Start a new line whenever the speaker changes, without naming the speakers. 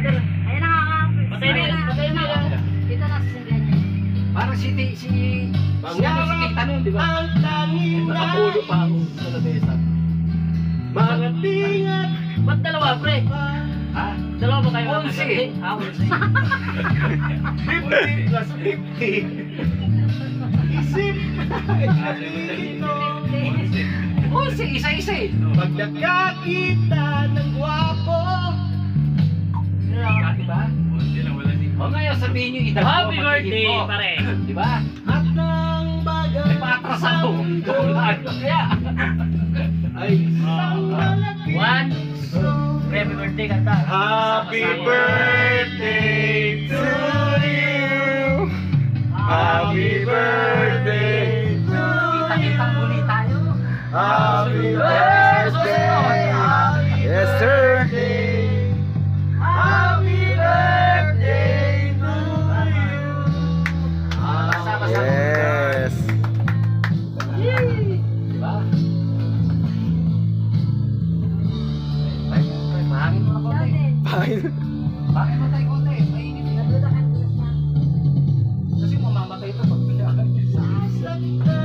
Ayan na. Patay na. Dito na si Sindihan.
Parang si Tita nun, di ba? Nakapulo pa ako sa lamesa.
Marating at
Ba't dalawa, pre?
Ha?
Dalawa ba kayo?
11.
Ah, 11.
50 plus 50. Isip dito.
Oh, isa-isa eh.
Pag nakakita ng gwapo.
Di ba? O ngayon, sabihin nyo, edad ko.
Happy
pag-ibig
birthday,
mo.
pare.
Di ba?
At ng bagay
May patras ako. Kaya.
ay isang malaki.
One. Happy birthday, kanta.
Happy birthday to you. Happy birthday to
Kita-kitang muli tayo.
Happy birthday. Yes, sir. Happy birthday to you. Yes.
Di ba? Ay, mahangin mo na konti. Bakit mo tayo konti? Mainit. Kasi mamamatay ito pag pinakain.